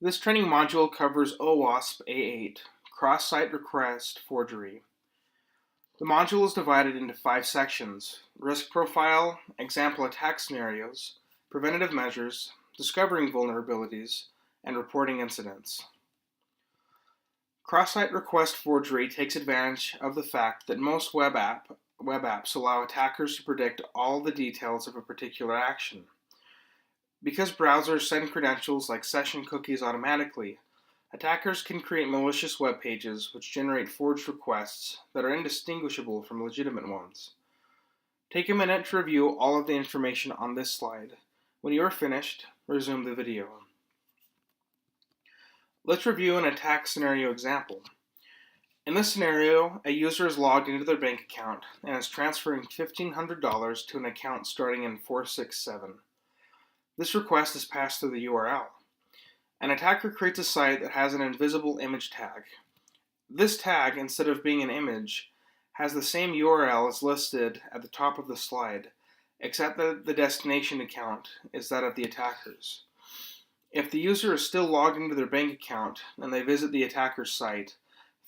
This training module covers Owasp A8, cross-site request forgery. The module is divided into 5 sections: risk profile, example attack scenarios, preventative measures, discovering vulnerabilities, and reporting incidents. Cross-site request forgery takes advantage of the fact that most web apps allow attackers to predict all the details of a particular action. Because browsers send credentials like session cookies automatically, attackers can create malicious web pages which generate forged requests that are indistinguishable from legitimate ones. Take a minute to review all of the information on this slide. When you are finished, resume the video. Let's review an attack scenario example. In this scenario, a user is logged into their bank account and is transferring $1,500 to an account starting in 467. This request is passed through the URL. An attacker creates a site that has an invisible image tag. This tag, instead of being an image, has the same URL as listed at the top of the slide, except that the destination account is that of the attackers. If the user is still logged into their bank account and they visit the attacker's site,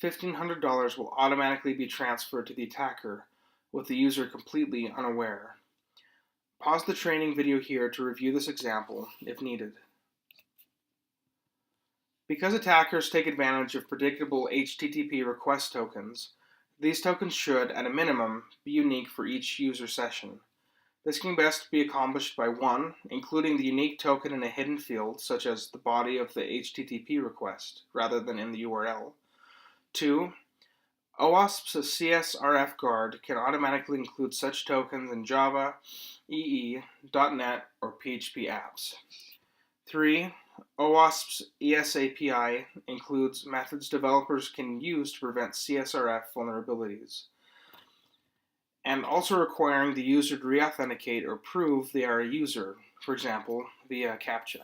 $1,500 will automatically be transferred to the attacker, with the user completely unaware. Pause the training video here to review this example if needed. Because attackers take advantage of predictable HTTP request tokens, these tokens should, at a minimum, be unique for each user session. This can best be accomplished by 1. Including the unique token in a hidden field, such as the body of the HTTP request, rather than in the URL. 2. Owasp's Csrf guard can automatically include such tokens in Java, EE, .NET, or PHP apps. 3. Owasp's ESAPI includes methods developers can use to prevent Csrf vulnerabilities, and also requiring the user to re-authenticate or prove they are a user, for example, via CAPTCHA.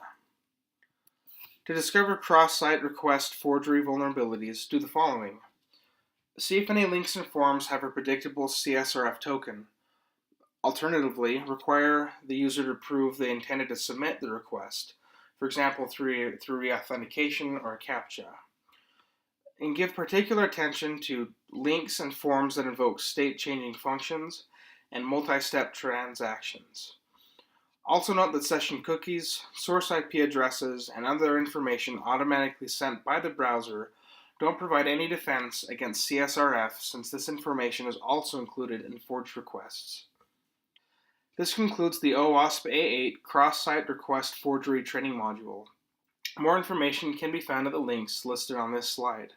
To discover cross-site request forgery vulnerabilities, do the following. See if any links and forms have a predictable Csrf token. Alternatively, require the user to prove they intended to submit the request, for example, through re-authentication or a CAPTCHA. And give particular attention to links and forms that invoke state-changing functions and multi-step transactions. Also note that session cookies, source IP addresses, and other information automatically sent by the browser don't provide any defense against Csrf, since this information is also included in forged requests. This concludes the Owasp A8 cross-site request forgery training module. More information can be found at the links listed on this slide.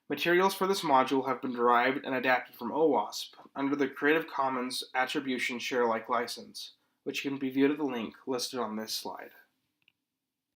Materials for this module have been derived and adapted from Owasp under the Creative Commons Attribution Share Alike license, which can be viewed at the link listed on this slide.